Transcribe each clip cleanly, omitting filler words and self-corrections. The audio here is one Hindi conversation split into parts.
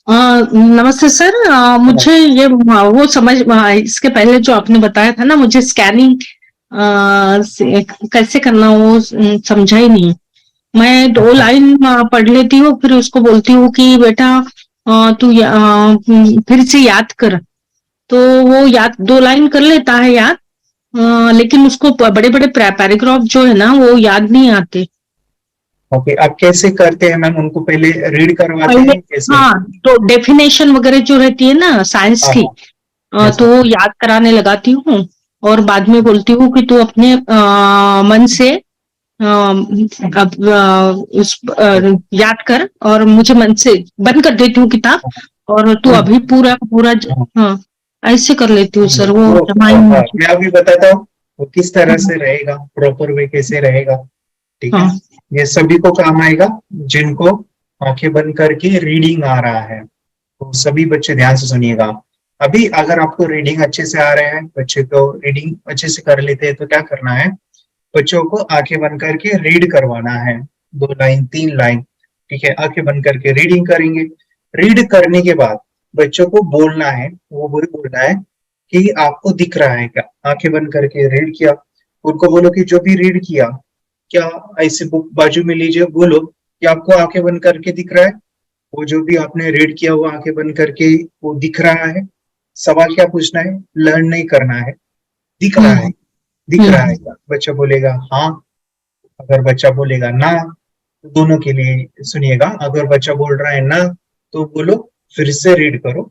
नमस्ते सर। मुझे ये वो समझ इसके पहले जो आपने बताया था ना, मुझे स्कैनिंग कैसे करना वो समझा ही नहीं। मैं दो अच्छा। लाइन पढ़ लेती हूँ, फिर उसको बोलती हूँ कि बेटा तू फिर से याद कर। तो वो याद दो लाइन कर लेता है याद। लेकिन उसको बड़े बड़े पैराग्राफ जो है ना वो याद नहीं आते। ओके, आप कैसे करते हैं मैम? उनको पहले रीड करवाते पहले हैं कैसे? हाँ, तो डेफिनेशन वगैरह जो रहती है ना साइंस हाँ की, हाँ। यस तो मैम। वो याद कराने लगाती हूँ। और बाद में बोलती हूँ कि तू अपने मन से अब याद कर, और मुझे मन से बंद कर देती हूँ किताब। और तू हाँ अभी पूरा पूरा हाँ। हाँ, ऐसे कर लेती हूँ सर, वो वो जमा ही नहीं हाँ, होता। मैं अभी बताता हूँ वो किस तरह हाँ से रहेगा, प्रॉपर वे कैसे रहेगा। ठीक है। हाँ। ये सभी को काम आएगा जिनको आंखें बंद करके रीडिंग आ रहा है। तो सभी बच्चे ध्यान से सुनिएगा। अभी अगर आपको रीडिंग अच्छे से आ रहे हैं, बच्चे को रीडिंग अच्छे से कर लेते हैं, तो क्या करना है? बच्चों को आंखें बंद करके रीड करवाना है। 2 लाइन 3 लाइन। ठीक है, आंखें बंद करके रीडिंग करेंगे। रीड करने के बाद बच्चों को बोलना है, वो बोलना है कि आपको दिख रहा है क्या। आंखें बंद करके रीड किया, उनको बोलो कि जो भी रीड किया, क्या ऐसे बुक बाजू में लीजिए, बोलो कि आपको आंखें बंद करके दिख रहा है। वो जो भी आपने रीड किया वो आंखें बंद करके वो दिख रहा है। सवाल क्या पूछना है? लर्न नहीं करना है, दिख रहा है। हम्म दिख रहा है हम्म क्या? बच्चा बोलेगा हाँ। अगर बच्चा बोलेगा ना, तो दोनों के लिए सुनिएगा। अगर बच्चा बोल रहा है ना, तो बोलो फिर से रीड करो,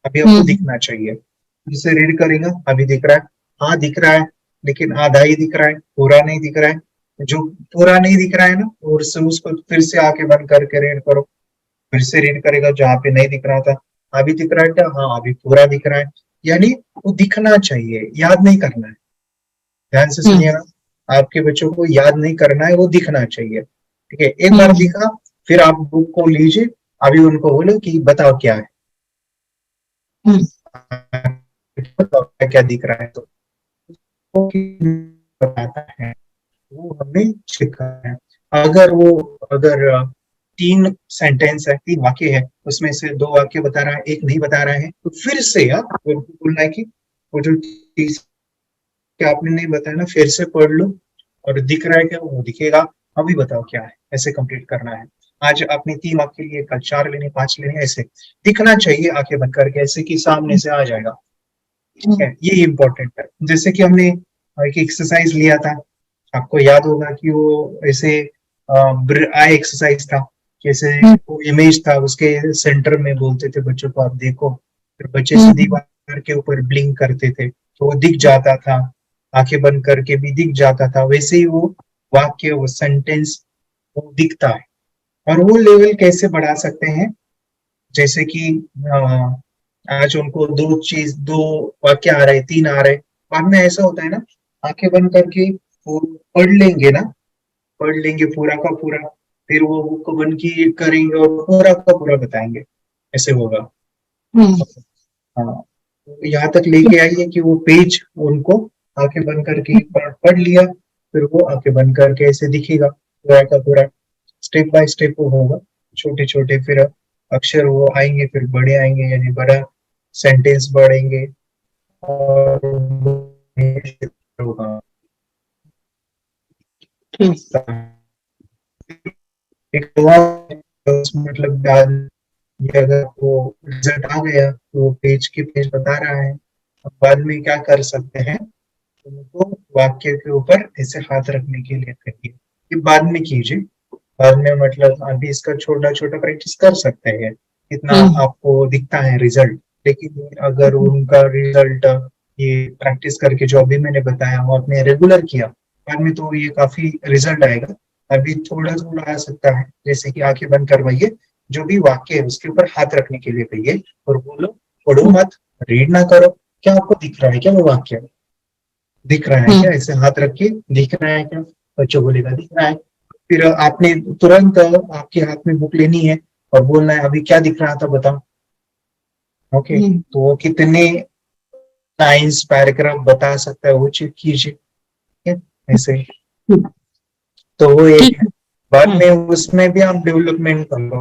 अभी आपको हम्म दिखना चाहिए। फिर से रीड करेगा, अभी दिख रहा है। हाँ दिख रहा है, लेकिन आधा ही दिख रहा है, पूरा नहीं दिख रहा है। जो पूरा नहीं दिख रहा है ना, और से उसको फिर से आके बंद करके रीड करो। फिर से रीड करेगा जहां पे नहीं दिख रहा था। अभी दिख रहा है क्या? हाँ अभी पूरा दिख रहा है। यानी वो दिखना चाहिए, याद नहीं करना है। ध्यान से हम्म सुनिएगा। आपके बच्चों को याद नहीं करना है, वो दिखना चाहिए। ठीक है, एक बार हम्म दिखा, फिर आप बुक को लीजिए। अभी उनको बोलो कि बताओ क्या है। हम्म बताओ क्या दिख रहा है। तो वो बताता है, वो हमें चेक करना है। अगर 3 सेंटेंस है, 3 वाक्य है, उसमें से 2 वाक्य बता रहा है, एक नहीं बता रहा है, तो फिर से आप उनको बोलना है कि वो जो चीज कि आपने नहीं बताया ना, फिर से पढ़ लो। और दिख रहा है क्या? वो दिखेगा। अभी बताओ क्या है, ऐसे कंप्लीट करना है। आज आपने 3 वाक्य लिए, कल 4 लेने, 5 लेने, ऐसे दिखना चाहिए आंखें बंद करके, ऐसे कि सामने से आ जाएगा। ठीक हम्म है, ये इंपॉर्टेंट है। जैसे कि हमने एक एक्सरसाइज लिया था, आपको याद होगा कि वो ऐसे आई एक्सरसाइज था। जैसे हम्म वो इमेज था, उसके सेंटर में बोलते थे बच्चों को आप देखो, फिर बच्चे से हम्म दीवार के ऊपर ब्लिंक करते थे तो वो दिख जाता था। आंखें बंद करके भी दिख जाता था। वैसे ही वो वाक्य, वो सेंटेंस, वो दिखता है। और वो लेवल कैसे बढ़ा सकते हैं? जैसे कि आज उनको 2 वाक्य आ रहे, 3 आ रहे, बाद में ऐसा होता है ना, आंखें बंद करके वो पढ़ लेंगे ना, पढ़ लेंगे पूरा का पूरा, फिर वो बुक बंद की करेंगे और पूरा का पूरा बताएंगे, ऐसे होगा। हम्म हाँ, तो यहाँ तक लेके आइए कि वो पेज उनको आंखें बंद करके पढ़ लिया, फिर वो आंखें बंद करके ऐसे दिखेगा पूरा का पूरा। स्टेप बाय स्टेप वो होगा, छोटे छोटे फिर अक्षर वो आएंगे, फिर बड़े आएंगे, यानी बड़ा सेंटेंस बढ़ेंगे। और होगा हम्म एक मतलब ये अगर वो रिजल्ट आ गया तो वो पेज के पेज बता रहा है। अब बाद में क्या कर सकते हैं? उनको वाक्य के ऊपर ऐसे हाथ रखने के लिए कहिए, ये बाद में कीजिए। बाद में मतलब अभी इसका छोटा छोटा प्रैक्टिस कर सकते हैं, कितना हम्म आपको दिखता है रिजल्ट। लेकिन अगर उनका रिजल्ट ये प्रैक्टिस करके जो अभी मैंने बताया वो आपने रेगुलर किया, बाद में तो ये काफी रिजल्ट आएगा। अभी थोड़ा थोड़ा आ सकता है, जैसे कि आंखें बंद करवाइए, जो भी वाक्य है उसके ऊपर हाथ रखने के लिए कहिए और बोलो, पढ़ो मत, रीड ना करो। क्या आपको दिख रहा है क्या? वो वाक्य दिख रहा है क्या? हम्म ऐसे हाथ रख के दिख रहा है क्या? बच्चों बोलेगा दिख रहा है। फिर आपने तुरंत आपके हाथ में बुक लेनी है और बोलना है अभी क्या दिख रहा था बताओ। ओके, हम्म तो वो कितने लाइन्स पैराग्राफ बता सकता है वो चेक कीजिए। ठीक है, ऐसे ही। हम्म, तो वो एक ठीक है। है। बाद हम्म में उसमें भी आप डेवलपमेंट कर लो।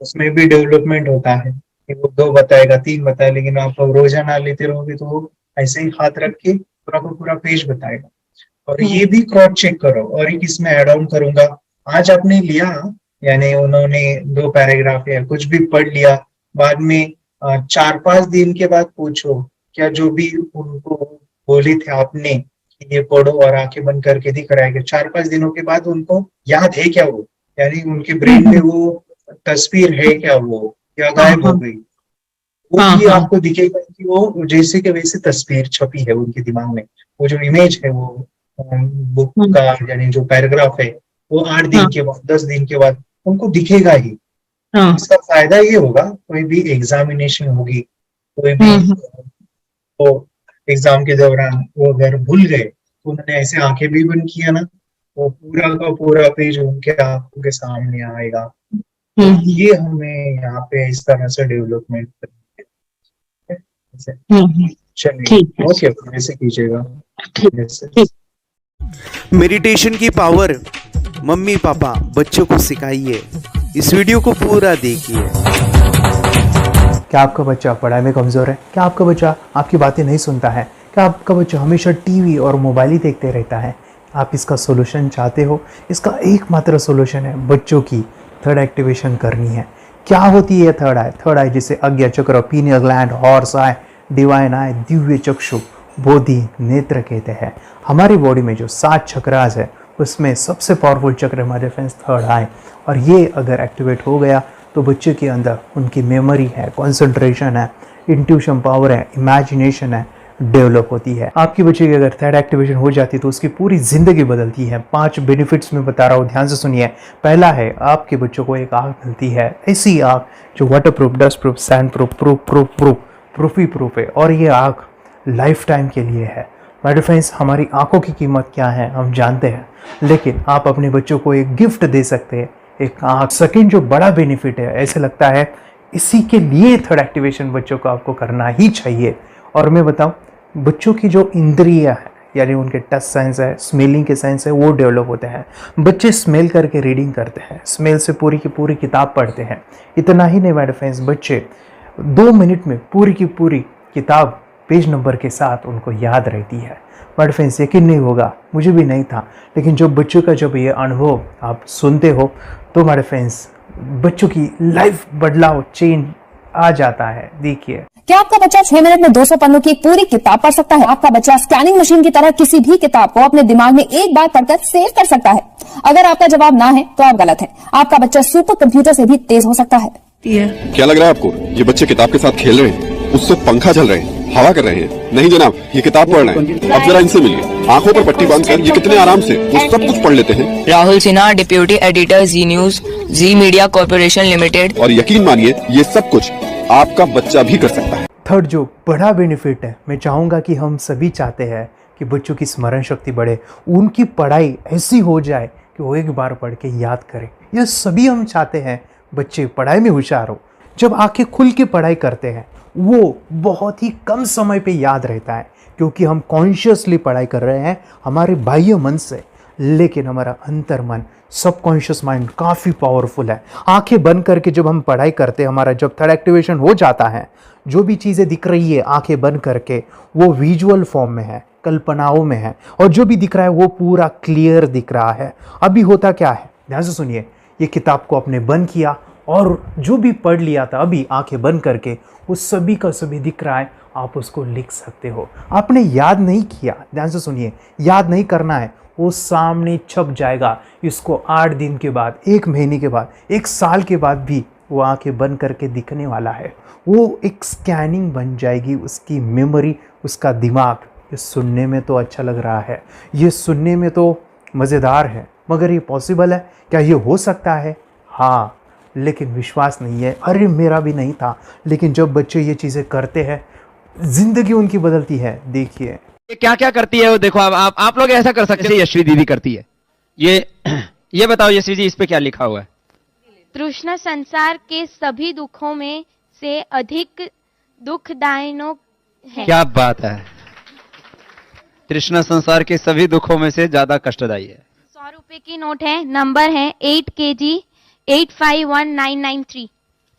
उसमें भी डेवलपमेंट होता है कि वो 2 बताएगा, 3 बताएगा, लेकिन आप रोजाना लेते रहोगे तो वो ऐसे ही हाथ रख के पूरा का पूरा पेज बताएगा। और ये भी क्रॉस चेक करो। और एक इसमें ऐड ऑन करूंगा, आज आपने लिया, यानी उन्होंने 2 पैराग्राफ या कुछ भी पढ़ लिया, बाद में 4-5 दिन के बाद पूछो क्या जो भी उनको बोले थे आपने कि ये पढ़ो और आंखें बंद करके दिख रहा है, कि 4-5 दिनों के बाद उनको याद है क्या वो, यानी उनके ब्रेन में वो तस्वीर है क्या, वो या गायब हो गई, वो भी आपको दिखेगा कि वो जैसे कि वैसे तस्वीर छपी है उनके दिमाग में। वो जो इमेज है वो बुक का, यानी जो पैराग्राफ है, वो 8 दिन के बाद, 10 दिन के बाद उनको दिखेगा ही। इसका फायदा ये होगा, कोई भी एग्जामिनेशन होगी, कोई भी तो एग्जाम के दौरान वो अगर भूल गए तो उन्होंने ऐसे आंखें भी बंद किया ना, वो पूरा का पूरा पेज उनके आंखों के सामने आएगा। तो ये हमें यहाँ पे इस तरह से डेवलपमेंट चलिए, ओके, ऐसे कीजिएगा। मेडिटेशन की पावर मम्मी पापा बच्चों को सिखाइए। इस वीडियो को पूरा देखिए। क्या आपका बच्चा पढ़ाई में कमज़ोर है? क्या आपका बच्चा आपकी बातें नहीं सुनता है? क्या आपका बच्चा हमेशा टीवी और मोबाइल ही देखते रहता है? आप इसका सोल्यूशन चाहते हो? इसका एकमात्र सोल्यूशन है बच्चों की थर्ड एक्टिवेशन करनी है। क्या होती है थर्ड आई? थर्ड आई जिसे Ajna chakra, pineal gland, Horus eye, divine eye, दिव्य चक्षु, बोधि नेत्र कहते हैं। हमारी बॉडी में जो 7 चक्रास है उसमें सबसे पावरफुल चक्र हमारे फ्रेंड्स थर्ड आई, और ये अगर एक्टिवेट हो गया तो बच्चे के अंदर उनकी मेमोरी है, कंसंट्रेशन है, इंट्यूशन पावर है, इमेजिनेशन है, डेवलप होती है। आपके बच्चे की अगर थर्ड एक्टिवेशन हो जाती है तो उसकी पूरी जिंदगी बदलती है। 5 बेनिफिट्स में बता रहा हूँ, ध्यान से सुनिए। पहला है, आपके बच्चों को एक आँख मिलती है, ऐसी आँख जो waterproof, dust proof, sand proof, proof ही प्रूफ है, और ये आँख लाइफ टाइम के लिए है। माय फ्रेंड्स, हमारी आंखों की कीमत क्या है हम जानते हैं, लेकिन आप अपने बच्चों को एक गिफ्ट दे सकते हैं, एक आँख। सेकेंड जो बड़ा बेनिफिट है, ऐसे लगता है इसी के लिए थर्ड एक्टिवेशन बच्चों को आपको करना ही चाहिए। और मैं बताऊं, बच्चों की जो इंद्रियां है, यानी उनके टच सेंस है, स्मेलिंग के सेंस है, वो डेवलप होते हैं। बच्चे स्मेल करके रीडिंग करते हैं, स्मेल से पूरी की पूरी किताब पढ़ते हैं। इतना ही नहीं माय फ्रेंड्स, बच्चे 2 मिनट में पूरी की पूरी किताब पेज नंबर के साथ उनको याद रहती है। बट फ्रेंड्स, यकीन नहीं होगा, मुझे भी नहीं था, लेकिन जब बच्चों का जब ये अनुभव आप सुनते हो तो हमारे फ्रेंड्स बच्चों की लाइफ बदलाव, चेंज आ जाता है। देखिए, क्या आपका बच्चा 6 मिनट में 200 पन्नों की एक पूरी किताब पढ़ सकता है? आपका बच्चा स्कैनिंग मशीन की तरह किसी भी किताब को अपने दिमाग में एक बार पढ़कर सेव कर सकता है? अगर आपका जवाब ना है तो आप गलत हैं। आपका बच्चा सुपर कंप्यूटर से भी तेज हो सकता है। क्या लग रहा है आपको ये बच्चे किताब के साथ खेल रहे हैं, उससे पंखा चल रहे हैं, हवा कर रहे हैं? नहीं जनाब, ये किताब पढ़ रहे हैं। अब जरा इनसे मिलिए, आंखों पर पट्टी बांधकर ये कितने आराम से वो सब कुछ पढ़ लेते हैं। राहुल सिन्हा, डिप्यूटी एडिटर, जी न्यूज, जी मीडिया कॉर्पोरेशन लिमिटेड। और यकीन मानिए, ये सब कुछ आपका बच्चा भी कर सकता है। थर्ड जो बड़ा बेनिफिट है, मैं चाहूँगा कि हम सभी चाहते हैं कि बच्चों की स्मरण शक्ति बढ़े, उनकी पढ़ाई ऐसी हो जाए कि वो एक बार पढ़ के याद करें। यह सभी हम चाहते हैं बच्चे पढ़ाई में होशियार हो। जब आंखें खुल के पढ़ाई करते हैं वो बहुत ही कम समय पे याद रहता है, क्योंकि हम कॉन्शियसली पढ़ाई कर रहे हैं हमारे बाह्य मन से, लेकिन हमारा अंतर मन, सबकॉन्शियस माइंड काफ़ी पावरफुल है। आंखें बंद करके जब हम पढ़ाई करते हैं, हमारा जब थर्ड एक्टिवेशन हो जाता है, जो भी चीज़ें दिख रही है आंखें बंद करके, वो विजुअल फॉर्म में है, कल्पनाओं में है, और जो भी दिख रहा है वो पूरा क्लियर दिख रहा है। अभी होता क्या है, ध्यान से सुनिए। ये किताब को आपने बंद किया और जो भी पढ़ लिया था अभी आंखें बंद करके, वो सभी का सभी दिख रहा है, आप उसको लिख सकते हो। आपने याद नहीं किया, ध्यान से सुनिए, याद नहीं करना है, वो सामने छप जाएगा। इसको 8 दिन के बाद, 1 महीने के बाद, 1 साल के बाद भी वो आंखें बंद करके दिखने वाला है। वो एक स्कैनिंग बन जाएगी, उसकी मेमोरी, उसका दिमाग। ये सुनने में तो अच्छा लग रहा है, ये सुनने में तो मज़ेदार है, मगर ये पॉसिबल है क्या? ये हो सकता है, हाँ, लेकिन विश्वास नहीं है। अरे मेरा भी नहीं था, लेकिन जब बच्चे ये चीज़ें करते हैं जिंदगी उनकी बदलती है। देखिए ये क्या क्या करती है वो देखो। अब आप लोग ऐसा कर सकते हैं, यशवी दीदी करती है ये बताओ यशवी जी, इस पे क्या लिखा हुआ है? तृष्णा संसार के सभी दुखों में से अधिक दुखदायिनो है। क्या बात है, तृष्णा संसार के सभी दुखों में से ज्यादा कष्टदायी है। 100 रुपए की नोट है, नंबर है 8 kg 851993।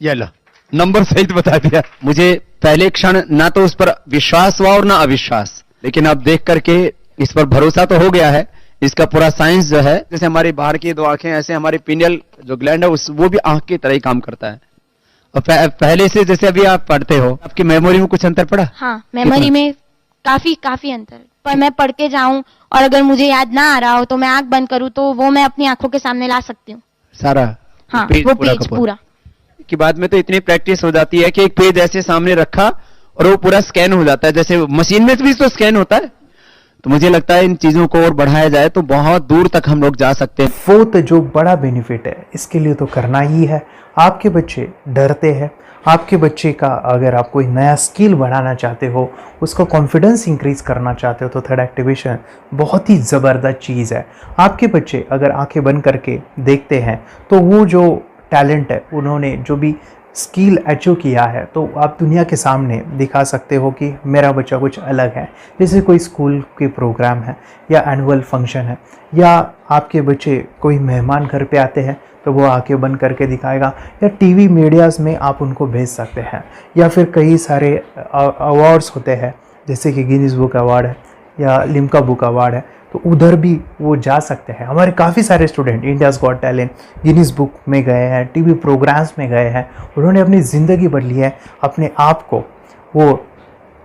ये लो, नंबर सहित बता दिया। मुझे पहले क्षण ना तो उस पर विश्वास हुआ और ना अविश्वास, लेकिन अब देख करके इस पर भरोसा तो हो गया है। इसका पूरा साइंस जो है, जैसे हमारी बाहर की 2 आंखें, ऐसे हमारी पिनियल जो ग्लैंड है वो भी आंख की तरह ही काम करता है। और पहले से जैसे अभी आप पढ़ते हो, आपकी मेमोरी में कुछ अंतर पड़ा? हाँ, मेमोरी में काफी अंतर। पर मैं पढ़ के जाऊं और अगर मुझे याद ना आ रहा हो तो मैं आंख बंद करूं तो वो मैं अपनी आंखों के सामने ला सकती हूँ सारा। हाँ, वो पेज पूरा की बाद में तो इतनी प्रैक्टिस हो जाती है कि एक पेज ऐसे सामने रखा और वो पूरा स्कैन हो जाता है, जैसे मशीन में भी तो स्कैन होता है। तो मुझे लगता है इन चीजों को और बढ़ाया जाए तो बहुत दूर तक हम लोग जा सकते हैं। फोर्थ जो बड़ा बेनिफिट है, इसके लिए तो करना ही है। आपके बच्चे डरते हैं, आपके बच्चे का अगर आप कोई नया स्किल बढ़ाना चाहते हो, उसका कॉन्फिडेंस इंक्रीज करना चाहते हो, तो थर्ड एक्टिवेशन बहुत ही ज़बरदस्त चीज़ है। आपके बच्चे अगर आंखें बंद करके देखते हैं तो वो जो टैलेंट है, उन्होंने जो भी स्किल अचीव किया है, तो आप दुनिया के सामने दिखा सकते हो कि मेरा बच्चा कुछ अलग है। जैसे कोई स्कूल के प्रोग्राम है या एनुअल फंक्शन है, या आपके बच्चे कोई मेहमान घर पे आते हैं तो वो आंखें बंद करके दिखाएगा, या टीवी मीडियाज़ में आप उनको भेज सकते हैं, या फिर कई सारे अवार्ड्स होते हैं जैसे कि गिनीज बुक अवार्ड है या लिम्का बुक अवार्ड है, तो उधर भी वो जा सकते हैं। हमारे काफ़ी सारे student India's got talent, Guinness book में गए हैं, टीवी प्रोग्राम्स में गए हैं, उन्होंने अपनी ज़िंदगी बदली है, अपने आप को वो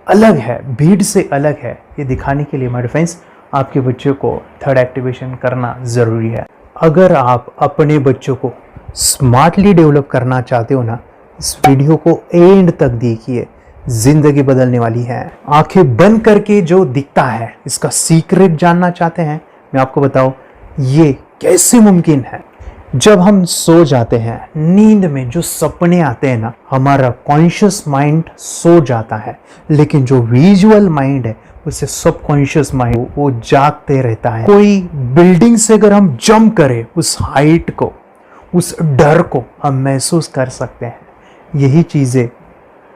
अलग है, भीड़ से अलग है, ये दिखाने के लिए माय फ्रेंड्स आपके बच्चों को थर्ड एक्टिवेशन करना ज़रूरी है। अगर आप अपने बच्चों को स्मार्टली डेवलप करना चाहते हो ना, इस वीडियो को एंड तक देखिए, जिंदगी बदलने वाली है। आंखें बंद करके जो दिखता है, इसका सीक्रेट जानना चाहते हैं, मैं आपको बताऊं ये कैसे मुमकिन है। जब हम सो जाते हैं, नींद में जो सपने आते हैं ना, हमारा कॉन्शियस माइंड सो जाता है, लेकिन जो विजुअल माइंड है, उसे सबकॉन्शियस माइंड वो जागते रहता है। कोई बिल्डिंग से अगर हम जंप करें, उस हाइट को, उस डर को हम महसूस कर सकते हैं। यही चीज़ें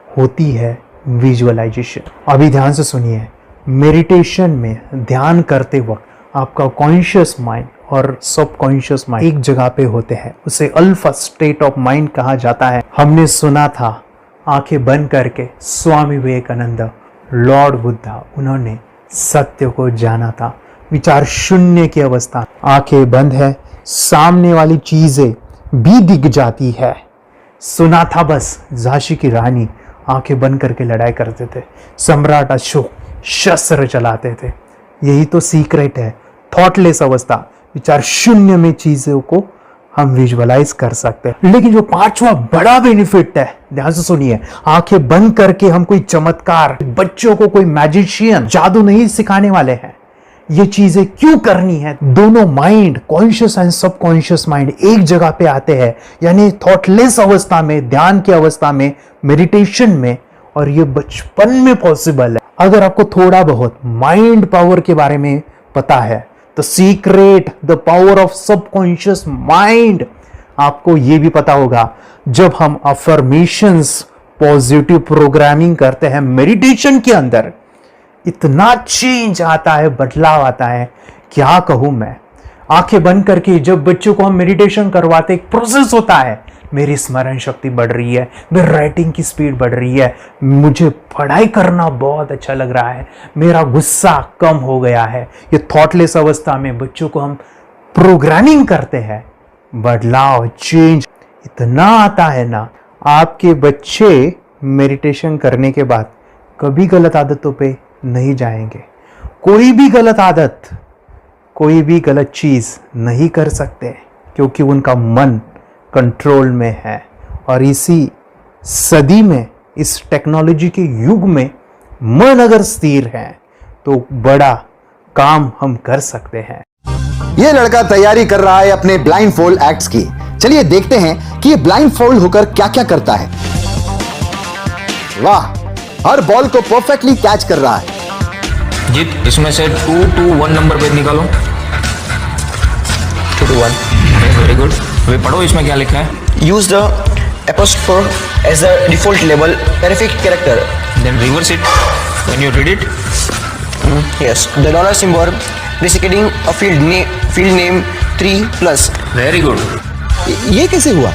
होती है विजुअलाइजेशन। अभी ध्यान से सुनिए, मेडिटेशन में ध्यान करते वक्त आपका कॉन्शियस माइंड और सबकॉन्शियस माइंड एक जगह पे होते हैं, उसे अल्फा स्टेट ऑफ माइंड कहा जाता है। हमने सुना था आंखें बंद करके स्वामी विवेकानंद, लॉर्ड बुद्धा, उन्होंने सत्य को जाना था। विचार शून्य की अवस्था, आंखें बंद है, सामने वाली चीजें भी दिख जाती है। सुना था बस झांसी की रानी आंखें बंद करके लड़ाई करते थे, सम्राट अशोक शस्त्र चलाते थे। यही तो सीक्रेट है, थॉटलेस अवस्था, विचार शून्य में चीजों को हम विजुअलाइज कर सकते हैं। लेकिन जो 5वां बड़ा बेनिफिट है, ध्यान से सुनिए, आंखें बंद करके हम कोई चमत्कार, बच्चों को कोई मैजिशियन जादू नहीं सिखाने वाले हैं। ये चीजें क्यों करनी है? दोनों mind, conscious and subconscious mind एक जगह पे आते हैं, यानी थॉटलेस अवस्था में, ध्यान की अवस्था में, मेडिटेशन में, और ये बचपन में पॉसिबल है। अगर आपको थोड़ा बहुत माइंड पावर के बारे में पता है, the secret, the power of subconscious mind, आपको ये भी पता होगा जब हम अफर्मेशंस, पॉजिटिव प्रोग्रामिंग करते हैं मेडिटेशन के अंदर, इतना चेंज आता है, बदलाव आता है, क्या कहूं मैं। आंखें बंद करके जब बच्चों को हम मेडिटेशन करवाते, एक प्रोसेस होता है, मेरी स्मरण शक्ति बढ़ रही है, मेरी राइटिंग की स्पीड बढ़ रही है, मुझे पढ़ाई करना बहुत अच्छा लग रहा है, मेरा गुस्सा कम हो गया है। ये थॉटलेस अवस्था में बच्चों को हम प्रोग्रामिंग करते हैं, बदलाव, चेंज इतना आता है ना। आपके बच्चे मेडिटेशन करने के बाद कभी गलत आदतों पे नहीं जाएंगे। कोई भी गलत आदत, कोई भी गलत चीज नहीं कर सकते, क्योंकि उनका मन कंट्रोल में है। और इसी सदी में, इस टेक्नोलॉजी के युग में, मन अगर स्थिर है तो बड़ा काम हम कर सकते हैं। ये लड़का तैयारी कर रहा है अपने ब्लाइंड फोल्ड एक्ट्स की। चलिए देखते हैं कि ये ब्लाइंड फोल्ड होकर क्या क्या करता है। वाह, हर बॉल को परफेक्टली कैच कर रहा है। जीत, इसमें से 2 to 1 नंबर पे निकालो। 2 to 1, वेरी गुड। वे पढ़ो, इसमें क्या लिखा है? Use the apostrophe as the default label terrific character, then reverse it when you read it. Yes, the dollar symbol desiccating a field name 3+। Very good. ये कैसे हुआ?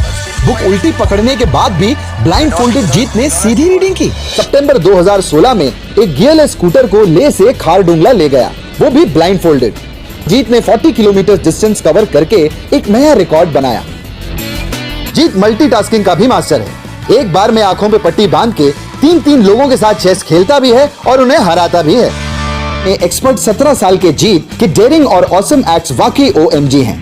बुक उल्टी पकड़ने के बाद भी ब्लाइंड फोल्डेड जीत ने सीधी रीडिंग की। सितंबर 2016 में एक गियरलेस स्कूटर को ले से खारडुंगला ले गया, वो भी ब्लाइंड फोल्डेड। जीत ने 40 किलोमीटर डिस्टेंस कवर करके एक नया रिकॉर्ड बनाया। जीत मल्टीटास्किंग का भी मास्टर है। एक बार में आंखों पे पट्टी बांध के 3-3 लोगों के साथ चेस खेलता भी है और उन्हें हराता भी है। एक्सपर्ट 17 साल के जीत के डेयरिंग और ऑसम एक्ट्स वाकई OMG हैं।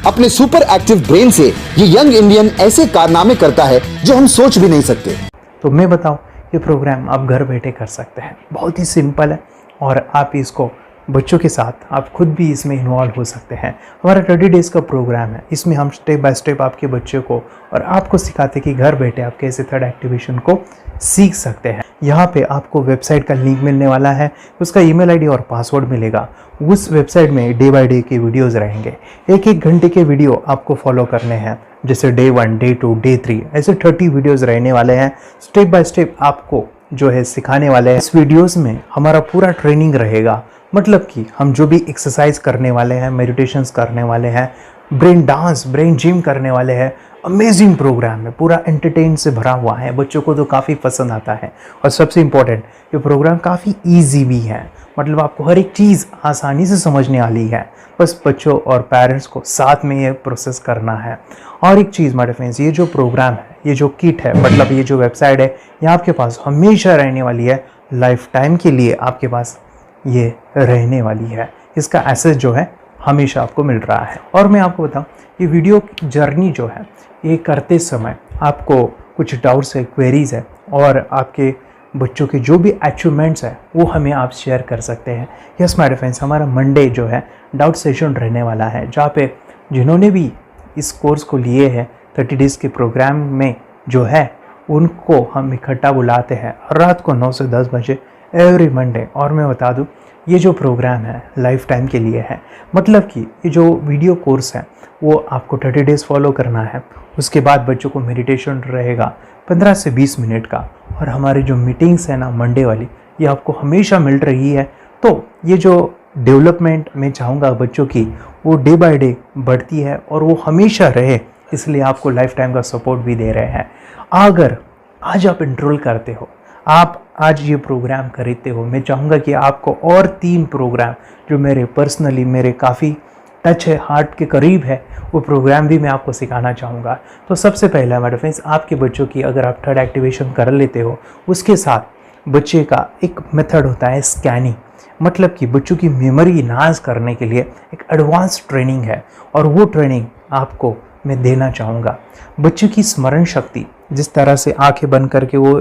अपने सुपर एक्टिव ब्रेन से ये यंग इंडियन ऐसे कारनामे करता है जो हम सोच भी नहीं सकते। तो मैं बताऊं, ये प्रोग्राम आप घर बैठे कर सकते हैं, बहुत ही सिंपल है और आप इसको बच्चों के साथ आप खुद भी इसमें इन्वॉल्व हो सकते हैं। हमारा 30 डेज़ का प्रोग्राम है, इसमें हम स्टेप बाय स्टेप आपके बच्चे को और आपको सिखाते हैं कि घर बैठे आप कैसे थर्ड एक्टिवेशन को सीख सकते हैं। यहाँ पे आपको वेबसाइट का लिंक मिलने वाला है, उसका ईमेल आईडी और पासवर्ड मिलेगा। उस वेबसाइट में डे बाय डे के वीडियोज़ रहेंगे, 1-1 घंटे के वीडियो आपको फॉलो करने हैं, जैसे डे 1, डे 2, डे 3 ऐसे 30 वीडियोज़ रहने वाले हैं। स्टेप बाय स्टेप आपको जो है सिखाने वाले हैं। इस वीडियोज़ में हमारा पूरा ट्रेनिंग रहेगा, मतलब कि हम जो भी एक्सरसाइज करने वाले हैं, मेडिटेशंस करने वाले हैं, ब्रेन डांस, ब्रेन जिम करने वाले हैं। अमेजिंग प्रोग्राम है, पूरा एंटरटेन से भरा हुआ है, बच्चों को तो काफ़ी पसंद आता है। और सबसे इम्पोर्टेंट, ये प्रोग्राम काफ़ी ईजी भी है, मतलब आपको हर एक चीज़ आसानी से समझने वाली है। बस बच्चों और पेरेंट्स को साथ में ये प्रोसेस करना है। और एक चीज़ माय फ्रेंड्स, ये जो प्रोग्राम है, ये जो किट है, मतलब ये जो वेबसाइट है, ये आपके पास हमेशा रहने वाली है, लाइफ टाइम के लिए आपके पास ये रहने वाली है। इसका एक्सेस जो है हमेशा आपको मिल रहा है। और मैं आपको बताऊं, ये वीडियो जर्नी जो है, ये करते समय आपको कुछ डाउट्स है, क्वेरीज है और आपके बच्चों के जो भी अचीवमेंट्स है वो हमें आप शेयर कर सकते हैं। यस माय फ्रेंड्स, हमारा मंडे जो है डाउट सेशन रहने वाला है, जहाँ पे जिन्होंने भी इस कोर्स को लिए हैं 30 डेज़ के प्रोग्राम में जो है उनको हम इकट्ठा बुलाते हैं रात को 9 से 10 बजे एवरी मंडे। और मैं बता दूं, ये जो प्रोग्राम है लाइफ टाइम के लिए है, मतलब कि ये जो वीडियो कोर्स है वो आपको 30 डेज़ फॉलो करना है। उसके बाद बच्चों को मेडिटेशन रहेगा 15 से 20 मिनट का, और हमारी जो मीटिंग्स है ना मंडे वाली, ये आपको हमेशा मिल रही है। तो ये जो डेवलपमेंट मैं चाहूँगा बच्चों की, वो डे बाय डे बढ़ती है और वो हमेशा रहे, इसलिए आपको लाइफ टाइम का सपोर्ट भी दे रहे हैं। अगर आज आप एनरोल करते हो, आप आज ये प्रोग्राम खरीदते हो, मैं चाहूँगा कि आपको और 3 प्रोग्राम जो मेरे पर्सनली मेरे काफ़ी टच है, हार्ट के करीब है, वो प्रोग्राम भी मैं आपको सिखाना चाहूँगा। तो सबसे पहला मेरे फ्रेंड्स, आपके बच्चों की अगर आप थर्ड एक्टिवेशन कर लेते हो, उसके साथ बच्चे का एक मेथड होता है स्कैनिंग, मतलब कि बच्चों की मेमोरी इन्हांस करने के लिए एक एडवांस ट्रेनिंग है, और वो ट्रेनिंग आपको मैं देना चाहूँगा। बच्चों की स्मरण शक्ति, जिस तरह से आंखें बंद करके वो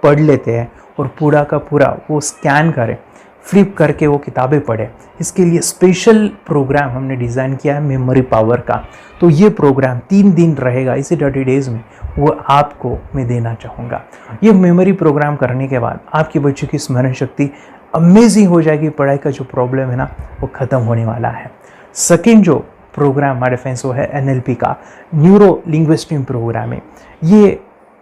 पढ़ लेते हैं और पूरा का पूरा वो स्कैन करें, फ्लिप करके वो किताबें पढ़ें, इसके लिए स्पेशल प्रोग्राम हमने डिज़ाइन किया है मेमोरी पावर का। तो ये प्रोग्राम 3 दिन रहेगा, इसी 30 डेज़ में वो आपको मैं देना चाहूँगा। ये मेमोरी प्रोग्राम करने के बाद आपके बच्चों की स्मरण शक्ति अमेजिंग हो जाएगी, पढ़ाई का जो प्रॉब्लम है ना वो ख़त्म होने वाला है। सेकेंड जो प्रोग्राम हमारे फ्रेंड्स वो है NLP का, न्यूरो लिंग्विस्टिक प्रोग्राम है। ये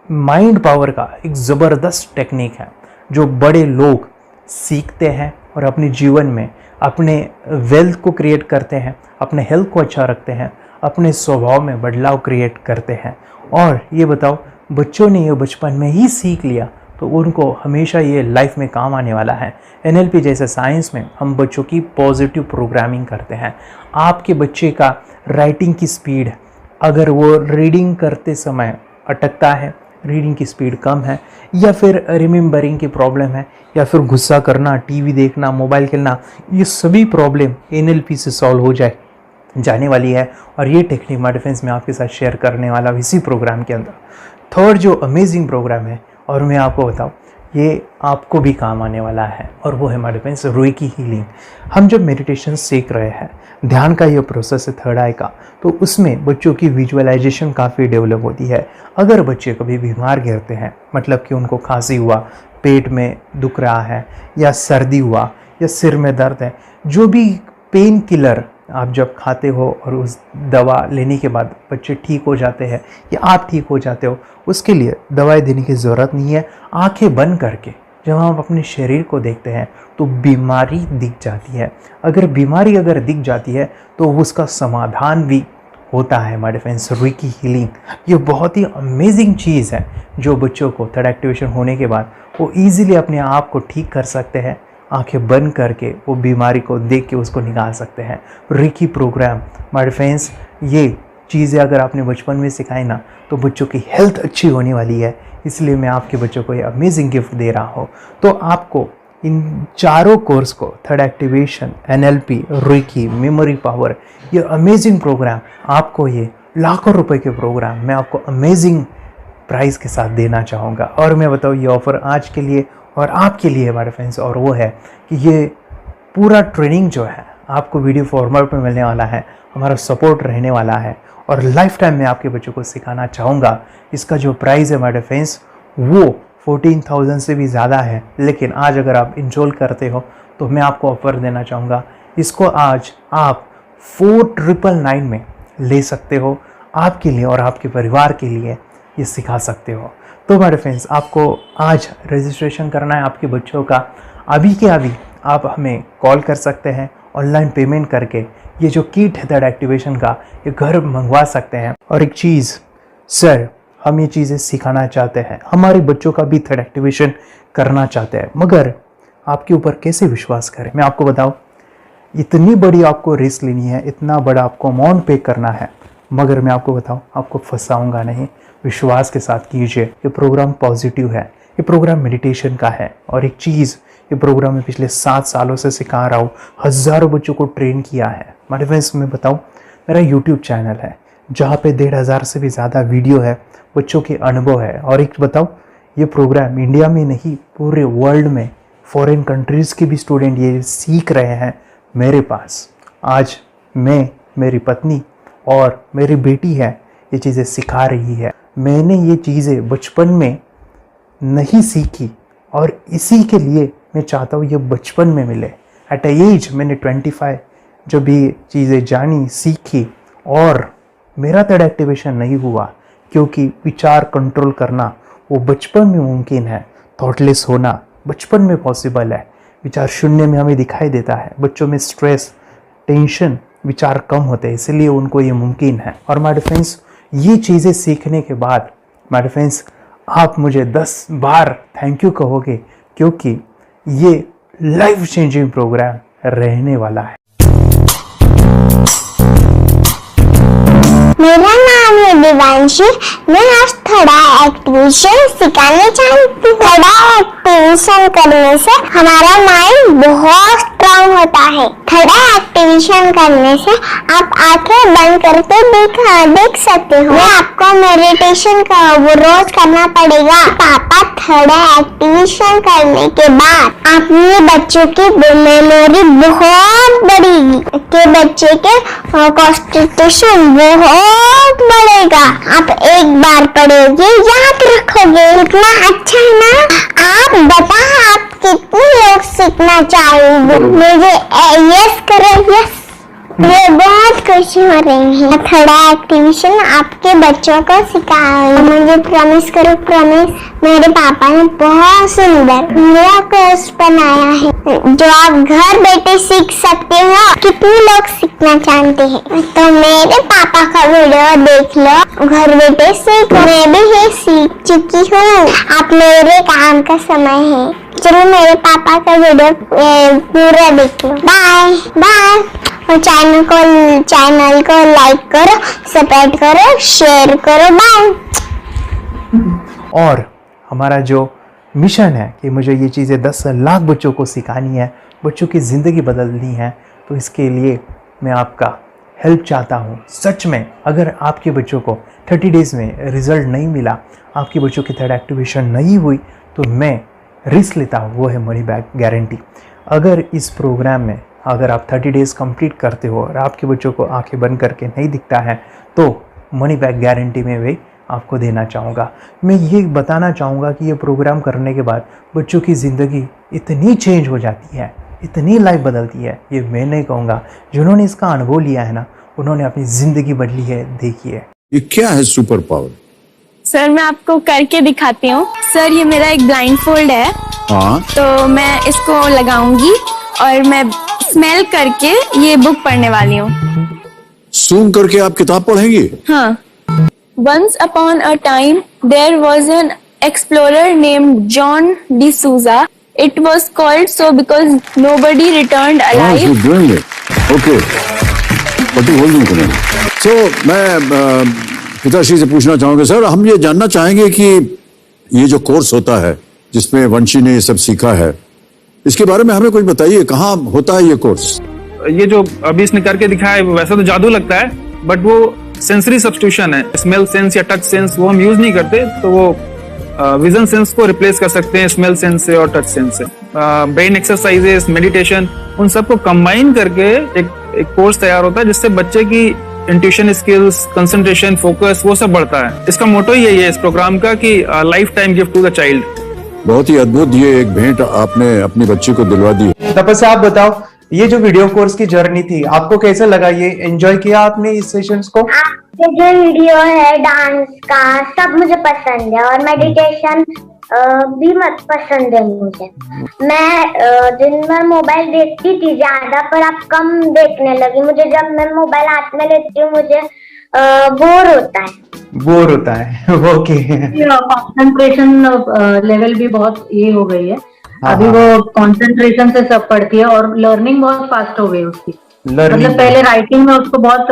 माइंड पावर का एक ज़बरदस्त टेक्निक है जो बड़े लोग सीखते हैं और अपने जीवन में अपने वेल्थ को क्रिएट करते हैं, अपने हेल्थ को अच्छा रखते हैं, अपने स्वभाव में बदलाव क्रिएट करते हैं। और ये बताओ, बच्चों ने ये बचपन में ही सीख लिया तो उनको हमेशा ये लाइफ में काम आने वाला है। NLP जैसे साइंस में हम बच्चों की पॉजिटिव प्रोग्रामिंग करते हैं। आपके बच्चे का राइटिंग की स्पीड, अगर वो रीडिंग करते समय अटकता है, रीडिंग की स्पीड कम है, या फिर रिमेंबरिंग की प्रॉब्लम है, या फिर गुस्सा करना, टीवी देखना, मोबाइल खेलना, ये सभी प्रॉब्लम NLP से सॉल्व हो जाने वाली है। और ये टेक्निक माय फ्रेंड्स मैं आपके साथ शेयर करने वाला हूँ इसी प्रोग्राम के अंदर। थर्ड जो अमेजिंग प्रोग्राम है, और मैं आपको बताऊँ, ये आपको भी काम आने वाला है, और वो है हमारे फ्रेंड्स रुई की हीलिंग। हम जब मेडिटेशन सीख रहे हैं, ध्यान का ये प्रोसेस है थर्ड आई का, तो उसमें बच्चों की विजुअलाइजेशन काफ़ी डेवलप होती है। अगर बच्चे कभी बीमार गिरते हैं, मतलब कि उनको खांसी हुआ, पेट में दुख रहा है, या सर्दी हुआ, या सिर में दर्द है, जो भी पेन किलर आप जब खाते हो और उस दवा लेने के बाद बच्चे ठीक हो जाते हैं या आप ठीक हो जाते हो, उसके लिए दवाई देने की ज़रूरत नहीं है। आंखें बंद करके जब हम अपने शरीर को देखते हैं तो बीमारी दिख जाती है। अगर बीमारी दिख जाती है तो उसका समाधान भी होता है हमारे फ्रेंड्स रेकी हीलिंग। ये बहुत ही अमेजिंग चीज़ है जो बच्चों को थर्ड एक्टिवेशन होने के बाद वो ईजिली अपने आप को ठीक कर सकते हैं। आंखें बंद करके वो बीमारी को देख के उसको निकाल सकते हैं। रेकी प्रोग्राम हमारे फ्रेंड्स, ये चीज़ें अगर आपने बचपन में सिखाई ना तो बच्चों की हेल्थ अच्छी होने वाली है। इसलिए मैं आपके बच्चों को ये अमेजिंग गिफ्ट दे रहा हूँ। तो आपको इन चारों कोर्स को third activation, NLP, reiki, memory power, ये अमेजिंग प्रोग्राम, आपको ये लाखों रुपए के प्रोग्राम मैं आपको अमेजिंग प्राइस के साथ देना चाहूँगा। और मैं बताऊँ ये ऑफ़र आज के लिए और आपके लिए हमारे फ्रेंड्स, और वो है कि ये पूरा ट्रेनिंग जो है आपको वीडियो फॉर्मेट में मिलने वाला है, हमारा सपोर्ट रहने वाला है और लाइफ टाइम में आपके बच्चों को सिखाना चाहूँगा। इसका जो प्राइस है हमारे फ्रेंड्स वो 14,000 से भी ज़्यादा है, लेकिन आज अगर आप इनरोल करते हो तो मैं आपको ऑफ़र देना चाहूँगा। इसको आज आप 4,999 में ले सकते हो। आपके लिए और आपके परिवार के लिए ये सिखा सकते हो। तो हमारे फ्रेंड्स, आपको आज रजिस्ट्रेशन करना है आपके बच्चों का। अभी के अभी आप हमें कॉल कर सकते हैं, ऑनलाइन पेमेंट करके ये जो किट है थर्ड एक्टिवेशन का ये घर मंगवा सकते हैं। और एक चीज़ सर, हम ये चीज़ें सिखाना चाहते हैं, हमारे बच्चों का भी थर्ड एक्टिवेशन करना चाहते हैं, मगर आपके ऊपर कैसे विश्वास करें? मैं आपको बताऊं, इतनी बड़ी आपको रिस्क लेनी है, इतना बड़ा आपको अमाउंट पे करना है, मगर मैं आपको बताऊं आपको फंसाऊंगा नहीं। विश्वास के साथ कीजिए। ये प्रोग्राम पॉजिटिव है, ये प्रोग्राम मेडिटेशन का है। और एक चीज़, ये प्रोग्राम में पिछले 7 सालों से सिखा रहा हूँ, हज़ारों बच्चों को ट्रेन किया है। हमारे फ्रेंड्स, मैं बताऊँ मेरा यूट्यूब चैनल है जहाँ पे 1,500 से भी ज़्यादा वीडियो है, बच्चों के अनुभव है। और एक बताऊँ, ये प्रोग्राम इंडिया में नहीं पूरे वर्ल्ड में फॉरेन कंट्रीज़ के भी स्टूडेंट ये सीख रहे हैं मेरे पास। आज मैं, मेरी पत्नी और मेरी बेटी है ये चीज़ें सिखा रही है। मैंने ये चीज़ें बचपन में नहीं सीखी और इसी के लिए मैं चाहता हूँ ये बचपन में मिले। एट अ एज मैंने 25 जब ये चीज़ें जानी, सीखी, और मेरा थर्ड एक्टिवेशन नहीं हुआ क्योंकि विचार कंट्रोल करना वो बचपन में मुमकिन है। थॉटलेस होना बचपन में पॉसिबल है। विचार शून्य में हमें दिखाई देता है। बच्चों में स्ट्रेस, टेंशन, विचार कम होते हैं, इसलिए उनको ये मुमकिन है। और हमारे फ्रेंड्स, ये चीज़ें सीखने के बाद हमारे फ्रेंड्स आप मुझे 10 बार थैंक यू कहोगे, क्योंकि ये लाइफ चेंजिंग प्रोग्राम रहने वाला है। मेरा नाम है दिवांशी। मैं आज थोड़ा एक्टिवेशन सिखाना चाहती हूँ। थोड़ा एक्टिवेशन करने से हमारा माइंड बहुत स्ट्रांग होता है। थोड़ा एक्टिवेशन करने से आप आंखें बंद करके देख सकते हो। मैं आपको मेडिटेशन का वो रोज करना पड़ेगा। पापा थोड़ा एक्टिवेशन करने के बाद अपने बच्चों की मेमोरी बहुत बढ़ेगी, के बच्चे के कॉन्सेंट्रेशन बहुत बढ़ेगा। आप एक बार पढ़ोगे याद रखोगे, इतना अच्छा है ना। आप बताओ आप कितने लोग सीखना चाहोगे? मुझे यस करो, यस। मैं बहुत खुशी हो रही है। थोड़ा एक्टिवेशन आपके बच्चों को सिखाओ। मुझे प्रॉमिस करो, प्रॉमिस। मेरे पापा ने बहुत सुंदर मेरा कोर्स बनाया है जो आप घर बैठे सीख सकते हो। कितने लोग सीखना चाहते हैं तो मेरे पापा का वीडियो देख लो, घर बैठे सीखो। मैं भी ये सीख चुकी हूँ। आप मेरे काम का समय है, चलो मेरे पापा का वीडियो पूरा देख लो। Bye bye. और चैनल को लाइक करो, सब्सक्राइब करो, शेयर करो। बाय। और हमारा जो मिशन है कि मुझे ये चीज़ें 10 लाख बच्चों को सिखानी है, बच्चों की ज़िंदगी बदलनी है, तो इसके लिए मैं आपका हेल्प चाहता हूँ। सच में अगर आपके बच्चों को 30 डेज़ में रिज़ल्ट नहीं मिला, आपके बच्चों की थर्ड एक्टिवेशन नहीं हुई, तो मैं रिस्क लेता हूँ, वो है मनी बैक गारंटी। अगर इस प्रोग्राम में अगर आप 30 डेज़ कंप्लीट करते हो और आपके बच्चों को आंखें बंद करके नहीं दिखता है, तो मनी बैक गारंटी में भी आपको देना चाहूँगा। मैं ये बताना चाहूँगा कि ये प्रोग्राम करने के बाद बच्चों की ज़िंदगी इतनी चेंज हो जाती है, इतनी लाइफ बदलती है, ये मैं नहीं कहूँगा। जिन्होंने इसका अनुभव लिया है ना, उन्होंने अपनी ज़िंदगी बदली है। देखिए ये क्या है सुपर पावर? सर मैं आपको करके दिखाती हूँ। सर ये मेरा एक ब्लाइंड फोल्ड है। हाँ, तो मैं इसको लगाऊंगी और मैं स्मेल करके ये बुक पढ़ने वाली हूँ। सूम करके आप किताब पढ़ेंगी? हाँ. Once upon a time, there was an explorer named John D'Souza. It was called so because nobody returned alive. You're doing it. Okay. What are you holding? So, मैं पिताश्री से पूछना चाहूंगा सर, हम ये जानना चाहेंगे कि ये जो कोर्स होता है जिसमें वंशी ने ये सब सीखा है, इसके बारे में हमें कुछ बताइए, कहाँ होता है ये कोर्स? ये जो अभी इसने करके दिखाया है वैसा तो जादू लगता है, बट वो सेंसरी सब्स्टिट्यूशन है. स्मेल सेंस या टच सेंस वो हम यूज नहीं करते, तो वो विजन सेंस को रिप्लेस कर सकते हैं स्मेल सेंस से और टच सेंस से. ब्रेन एक्सरसाइजेस, मेडिटेशन, उन सबको कंबाइन करके एक कोर्स तैयार होता है जिससे बच्चे की इंट्यूशन स्किल्स, कंसंट्रेशन, फोकस वो सब बढ़ता है. इसका मोटो ही यही है इस प्रोग्राम का कि lifetime gift to the child. बहुत ही अद्भुत ये एक भेंट आपने अपनी बच्ची को दिलवा दी. तपस्या आप बताओ, ये जो वीडियो कोर्स की जर्नी थी आपको कैसा लगा? ये एंजॉय किया आपने इस सेशंस को? ये जो वीडियो है डांस का सब मुझे पसंद है और मेडिटेशन भी मत पसंद है मुझे. मैं दिन भर मोबाइल देखती थी ज्यादा, पर अब कम देखने लगी. मुझे जब मैं मोबाइल हाथ में लेती हूँ मुझे बोर होता है. ओके. कंसंट्रेशन लेवल भी बहुत ये हो गई है. अभी वो कंसंट्रेशन से सब पढ़ती है और लर्निंग बहुत फास्ट हो गई उसकी. मतलब पहले राइटिंग में उसको बहुत